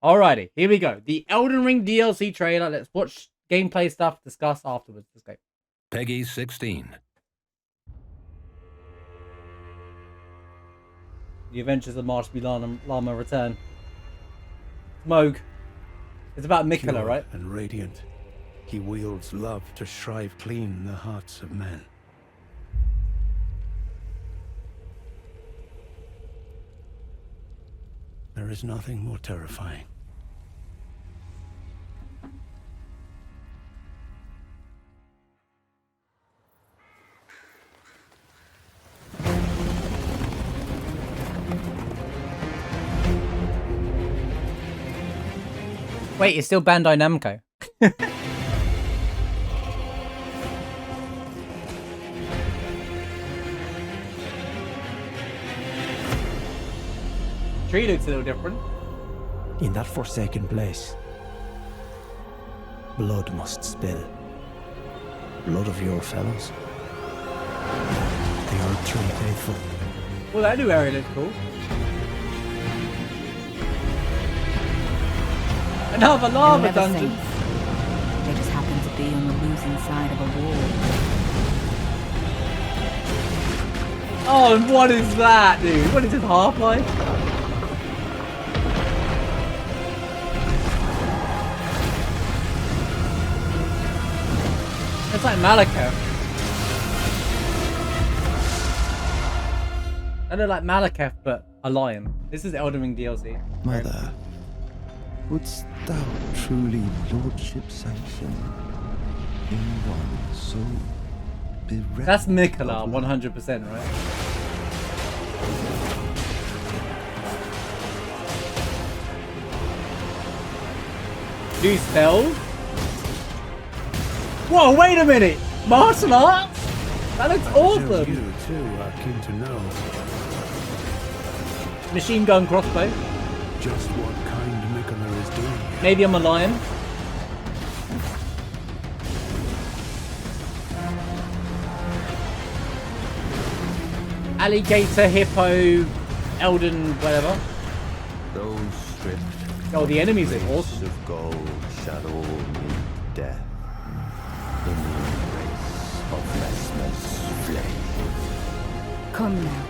Alrighty, here we go. The Elden Ring DLC trailer. Let's watch gameplay stuff, discuss afterwards. Let's go. Peggy 16. The Adventures of Marshby Llama return. Moog. It's about Mikola, Pure right? and radiant, he wields love to shrive clean the hearts of men. There is nothing more terrifying. Wait, it's still Bandai Namco. Tree looks a little different. In that forsaken place, blood must spill. Blood of your fellows. The Erdtree faithful. Well, that new area looks cool. Another lava dungeon. They just happen to be on the losing side of a war. Oh, and what is that, dude? What is this, Half-Life? It's like Malekith. I look like Malekith, but a lion. This is Elden Ring DLC. Mother, wouldst thou truly lordship sanction in one so bereft? That's Mikola, 100%, right? Do spells? Whoa, wait a minute! Martial arts? That looks I'm sure awesome! you too are keen to know Machine gun crossbow. just what kind Mikola is doing here. Maybe I'm a lion. Alligator, hippo, Elden, whatever. Those stripped Oh, the enemies are race awesome. of gold shall all meet death in the embrace of restless flame. Come now,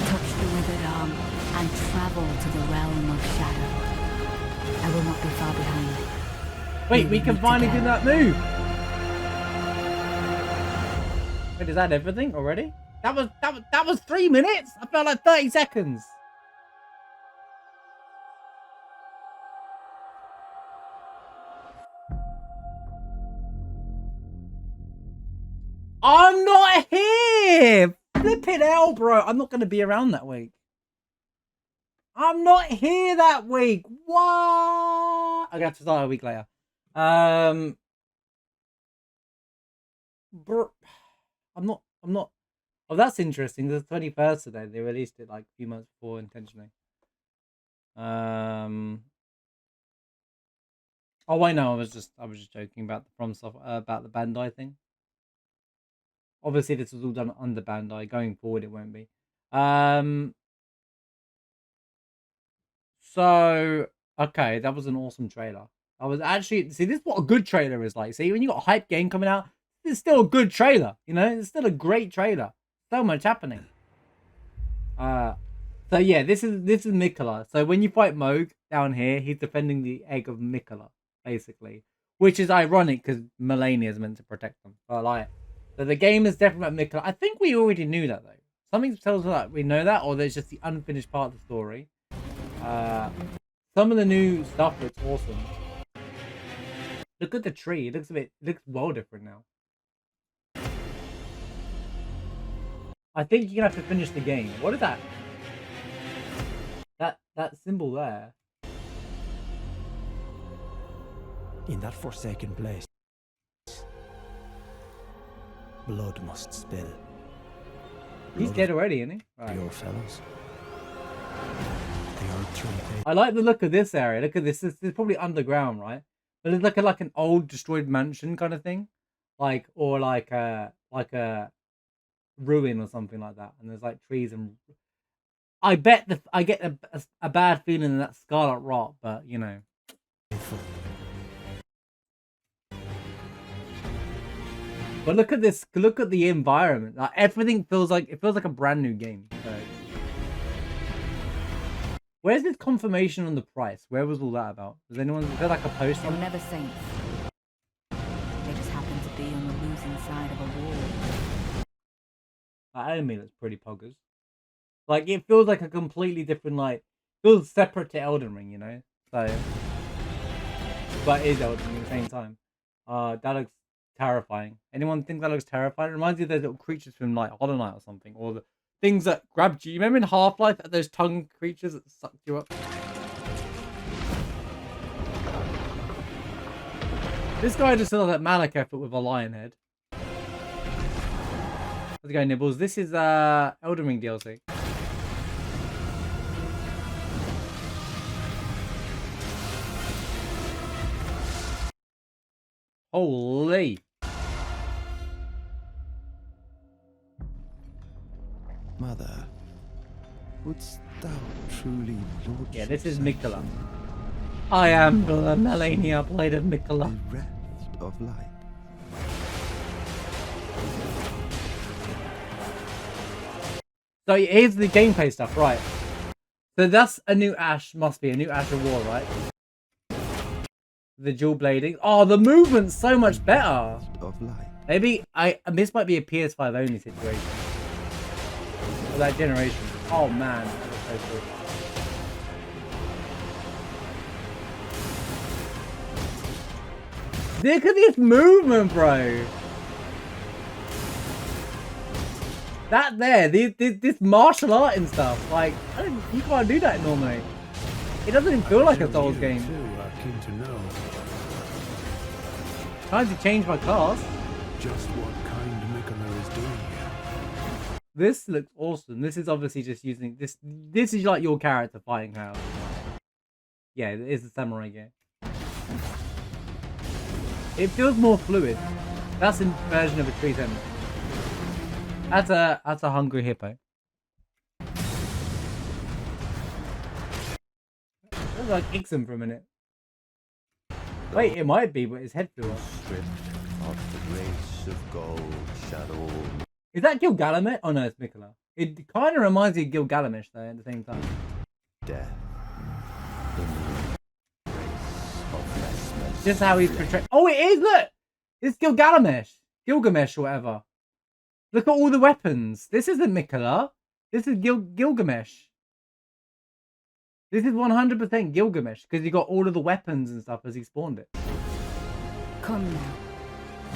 touch the withered arm and travel to the realm of shadow. I will not be far behind. Wait, we can meet finally do together. that move. Wait, is that everything already? That was 3 minutes? I felt like 30 seconds. I'm not here! Flipping hell, bro. I'm not going to be around that week. I'm not here that week. What? I'm going to have to start a week later. Bro, I'm not. Oh, that's interesting. The 21st today. They released it like a few months before intentionally. Oh, I know. I was just joking about the From stuff, about the Bandai thing. Obviously, this was all done under Bandai. Going forward, it won't be. So okay, that was an awesome trailer. I was actually see this is what a good trailer is like. See, when you got a hype game coming out, it's still a good trailer. You know, it's still a great trailer. So much happening. So yeah, this is Mikola. So when you fight Moog down here, he's defending the egg of Mikola, basically, which is ironic because Melania is meant to protect them. But like, so the game is definitely about Mikola. I think we already knew that though. Something tells us that we know that, or there's just the unfinished part of the story. Some of the new stuff looks awesome. Look at the tree. It looks well different now. I think you're gonna have to finish the game. What is that? That symbol there. In that forsaken place, blood must spill. He's Blood dead of already, isn't he? Right. your fellows. The Erdtree faithful. I like the look of this area. Look at this. This is probably underground, right? But it's like an old destroyed mansion kind of thing, or like a ruin or something like that. And there's like trees and I bet I get a bad feeling that Scarlet Rot, but you know. But look at this. Look at the environment. Like, everything feels like a brand new game. So. Where's this confirmation on the price? Where was all that about? Does anyone? Is there like a post They on were it? never saints. They just happened to be on the losing side of a war. That enemy looks pretty poggers. Like it feels like a completely different feels separate to Elden Ring, you know. So, but it is Elden Ring at the same time. That looks terrifying. Anyone think that looks terrifying? It reminds me of those little creatures from like Hollow Knight or something, or the things that grabbed you. You remember in Half-Life those tongue creatures that sucked you up? This guy just looks like Malak effort with a lion head. How's it going, Nibbles? This is Elden Ring DLC. Holy! Mother, wouldst thou truly lord? Yeah, this is Mikola. I am the Melania Blade of Mikola. The rest of light. So here's the gameplay stuff, right? So that's a new Ash, must be a new Ash of War, right? The dual blading. Oh, the movement's so much better. Of light. Maybe this might be a PS5 only situation. For that generation. Oh man, that looks so cool. Look at this movement, bro. That there, this martial art and stuff, like, you can't do that normally. It doesn't even feel like a Souls You game. too are keen to know Time to change my class. just what kind Mikola is doing here. This looks awesome. This is obviously just using this. This is like your character fighting how. Yeah, it is a samurai game. It feels more fluid. That's a version of a tree sentence. That's a hungry hippo. Looks like Ixon for a minute. Wait, it might be, but his head flew off. Stripped of the grace of gold, shadow. Is that Gilgamesh? Oh no, it's Mikola. It kind of reminds me of Gilgamesh though at the same time. Death. In the embrace of restless Just how he's flame. portrayed. Oh, it is. Look, it's Gilgamesh or whatever. Look at all the weapons. This isn't Mikola. This is Gilgamesh. This is 100% Gilgamesh because he got all of the weapons and stuff as he spawned it. Come now,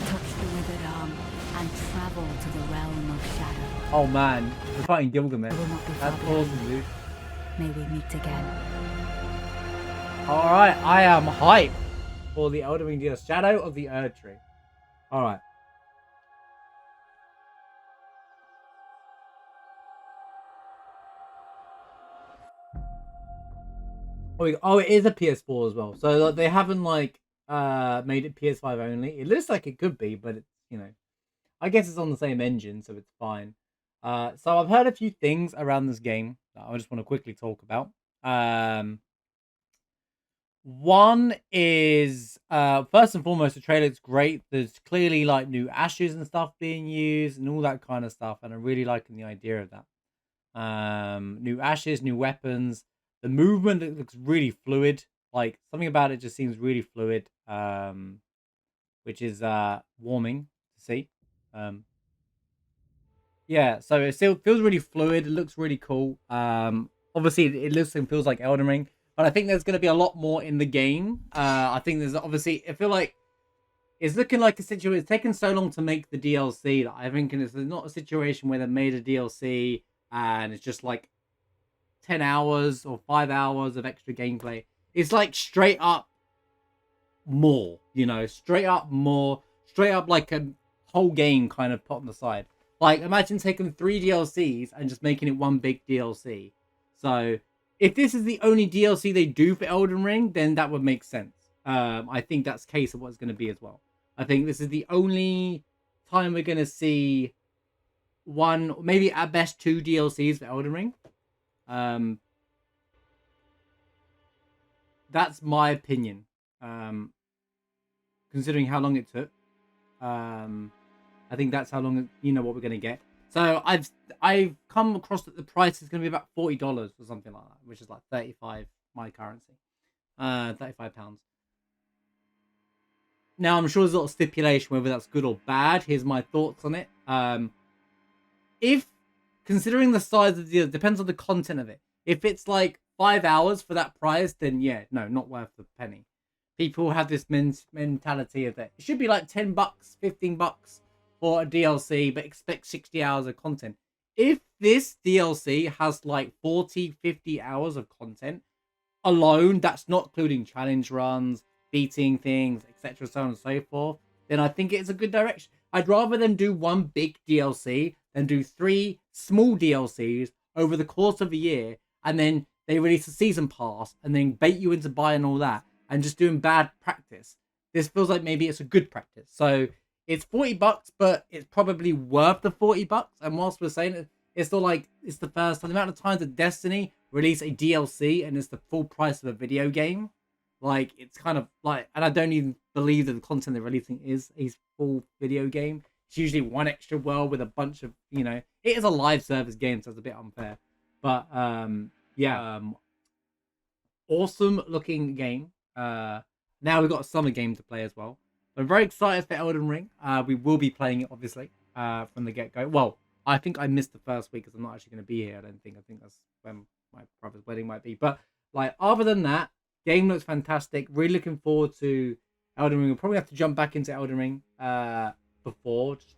touch the withered arm, and travel to the realm of shadow. Oh man, we're fighting Gilgamesh. I will not be far That's behind. awesome, dude. May we meet again. All right, I am hyped for the Elden Ring DLC, Shadow of the Erdtree. All right. Oh, it is a PS4 as well. So like, they haven't made it PS5 only. It looks like it could be, but it's I guess it's on the same engine, so it's fine. So I've heard a few things around this game that I just want to quickly talk about. One is first and foremost, the trailer looks great. There's clearly like new ashes and stuff being used and all that kind of stuff, and I'm really liking the idea of that. New ashes, new weapons. The movement looks really fluid. Like something about it just seems really fluid, which is warming to see. Yeah, so it still feels really fluid. It looks really cool. Obviously, it looks and feels like Elden Ring, but I think there's going to be a lot more in the game. I think there's obviously, I feel like it's looking like a situation. It's taken so long to make the DLC that I think it's not a situation where they made a DLC and it's just like 10 hours or 5 hours of extra gameplay. It's like straight up more, straight up like a whole game kind of put on the side. Like imagine taking 3 DLCs and just making it one big DLC. So if this is the only DLC they do for Elden Ring, then that would make sense. I think that's the case of what it's going to be as well. I think this is the only time we're going to see one, maybe at best 2 DLCs for Elden Ring. That's my opinion. Considering how long it took, I think that's how long what we're gonna get. So I've come across that the price is gonna be about $40 or something like that, which is like 35 my currency, £35. Now I'm sure there's a lot of stipulation whether that's good or bad. Here's my thoughts on it. If considering the size of the deal, depends on the content of it. If it's like 5 hours for that price, then yeah, no, not worth the penny. People have this mentality of that it should be like $10, $15 for a DLC, but expect 60 hours of content. If this DLC has like 40, 50 hours of content alone, that's not including challenge runs, beating things, etc., so on and so forth, then I think it's a good direction. I'd rather them do one big DLC than do 3 small DLCs over the course of a year, and then they release a season pass and then bait you into buying all that and just doing bad practice. This feels like maybe it's a good practice. So it's $40, but it's probably worth the $40. And whilst we're saying it, it's still like it's the first time. The amount of times that Destiny release a DLC and it's the full price of a video game, like it's kind of like, and I don't even believe that the content they're releasing is a full video game. It's usually one extra world with a bunch of, it is a live service game, so it's a bit unfair. But awesome looking game. Now we've got a summer game to play as well. I'm very excited for Elden Ring. We will be playing it obviously from the get-go. Well, I think I missed the first week because I'm not actually going to be here. I think that's when my brother's wedding might be. But like other than that, game looks fantastic. Really looking forward to Elden Ring. We'll probably have to jump back into Elden Ring before just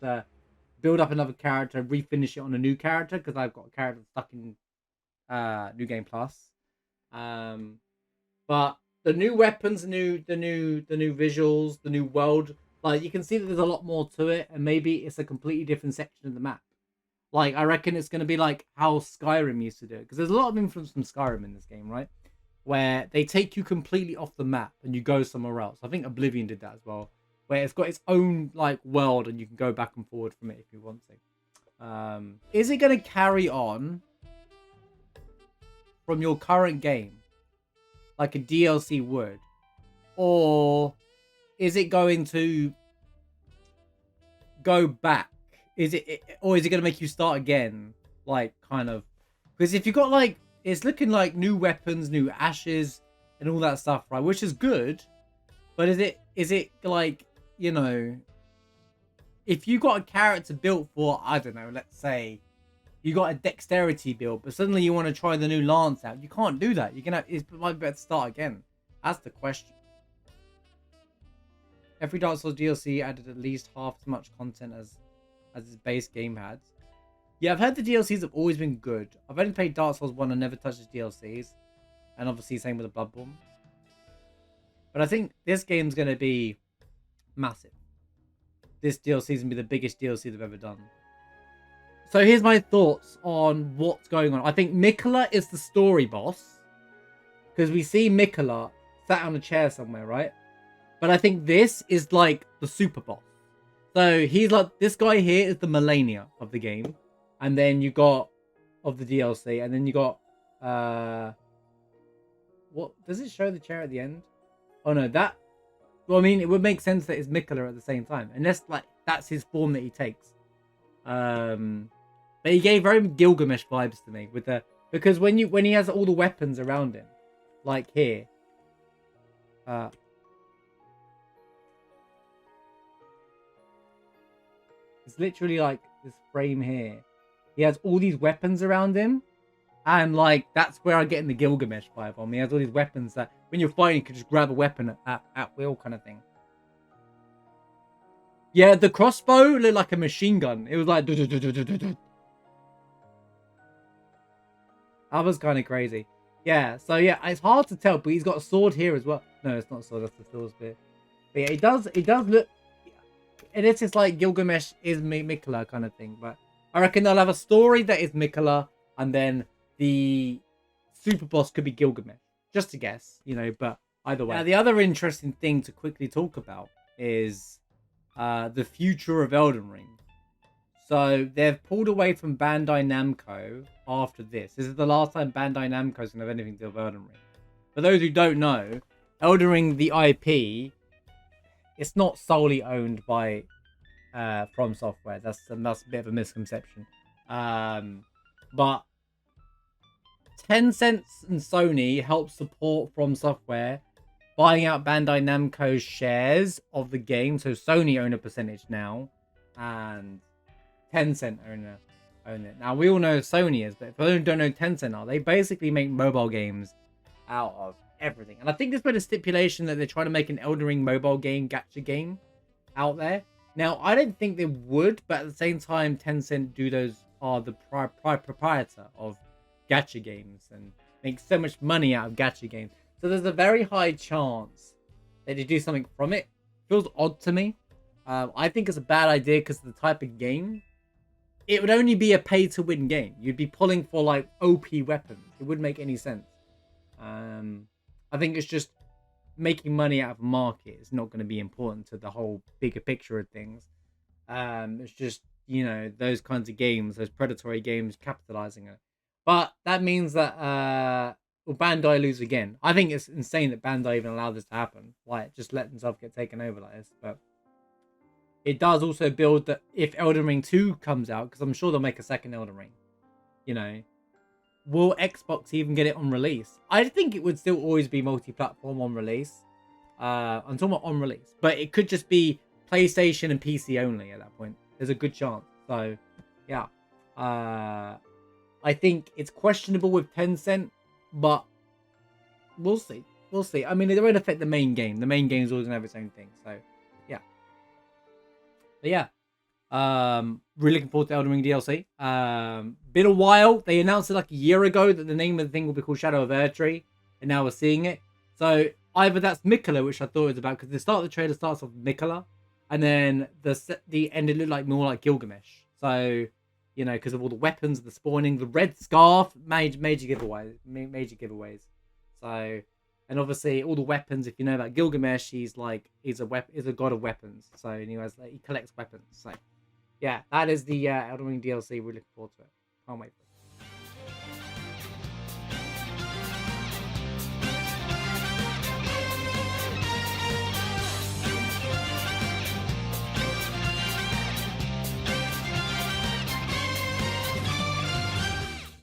build up another character, refinish it on a new character because I've got a character stuck in New Game Plus. But the new weapons, the new visuals, the new world, like you can see that there's a lot more to it, and maybe it's a completely different section of the map. Like I reckon it's going to be like how Skyrim used to do it, because there's a lot of influence from Skyrim in this game, right? Where they take you completely off the map and you go somewhere else. I think Oblivion did that as well, where it's got its own like world and you can go back and forward from it if you want to. Is it going to carry on from your current game like a DLC would, or is it going to go back? Or is it going to make you start again, like kind of? Because if you got like, it's looking like new weapons, new ashes, and all that stuff, right? Which is good, but is it like, if you got a character built for, I don't know, let's say you got a dexterity build, but suddenly you want to try the new lance out, you can't do that. It might be better to start again. That's the question. Every Dark Souls DLC added at least half as much content as its base game had. Yeah, I've heard the DLCs have always been good. I've only played Dark Souls 1 and never touched the DLCs. And obviously same with the Bloodborne. But I think this game's going to be massive. This DLC is going to be the biggest DLC they've ever done. So here's my thoughts on what's going on. I think Miquella is the story boss. Because we see Miquella sat on a chair somewhere, right? But I think this is like the super boss. So he's like, this guy here is the Melania of the game. And then you got, of the DLC. And then you got, what, does it show the chair at the end? Oh no, that, well, I mean, it would make sense that it's Miquella at the same time. Unless, like, that's his form that he takes. But he gave very Gilgamesh vibes to me with the, because when he has all the weapons around him, like here, it's literally like this frame here. He has all these weapons around him, and like that's where I get in the Gilgamesh vibe on me. He has all these weapons that when you're fighting, you can just grab a weapon at will, kind of thing. Yeah, the crossbow looked like a machine gun. It was like that was kind of crazy. Yeah, so yeah, it's hard to tell, but he's got a sword here as well. No, it's not a sword, that's the sword spear. But yeah, it does look, and it's just like Gilgamesh is Miquella kind of thing. But I reckon they'll have a story that is Miquella, and then the super boss could be Gilgamesh. Just a guess, but either way. Now, the other interesting thing to quickly talk about is the future of Elden Ring. So they've pulled away from Bandai Namco after this. This is the last time Bandai Namco's going to have anything to do with Elden Ring. For those who don't know, Elden Ring, the IP, it's not solely owned by From Software. That's a bit of a misconception. But Tencent and Sony help support From Software buying out Bandai Namco's shares of the game. So Sony own a percentage now, and Tencent own it. Now we all know Sony is, but if you don't know Tencent are, they basically make mobile games out of everything. And I think there's been a stipulation that they're trying to make an Elden Ring mobile game, gacha game, out there. Now I don't think they would, but at the same time, Tencent are the proprietor of gacha games and make so much money out of gacha games. So there's a very high chance that they do something from it. Feels odd to me. I think it's a bad idea because of the type of game. It would only be a pay-to-win game. You'd be pulling for like OP weapons. It wouldn't make any sense. I think it's just making money out of a market. It's not going to be important to the whole bigger picture of things. It's just, you know, those kinds of games, those predatory games, capitalizing it. But that means that Bandai lose again. I think it's insane that Bandai even allowed this to happen. Like, just let themselves get taken over like this. But it does also build that if Elden Ring 2 comes out, because I'm sure they'll make a second Elden Ring, you know, will Xbox even get it on release? I think it would still always be multi-platform on release. I'm talking about on release. But it could just be PlayStation and PC only at that point. There's a good chance. So, yeah. I think it's questionable with Tencent, but we'll see. We'll see. I mean, it won't affect the main game. The main game is always going to have its own thing. So, yeah. But yeah. Really looking forward to Elden Ring DLC. Been a while. They announced it like a year ago that the name of the thing will be called Shadow of Erdtree, and now we're seeing it. So either that's Mikola, which I thought it was about, because the start of the trailer starts off with Mikola, and then the end it looked like more like Gilgamesh. So, you know, because of all the weapons, the spawning, the red scarf, major giveaways. So, and obviously all the weapons. If you know about Gilgamesh, he's a god of weapons. So, and he collects weapons. So, yeah, that is the Elden Ring DLC. We're looking forward to it. Can't wait for it.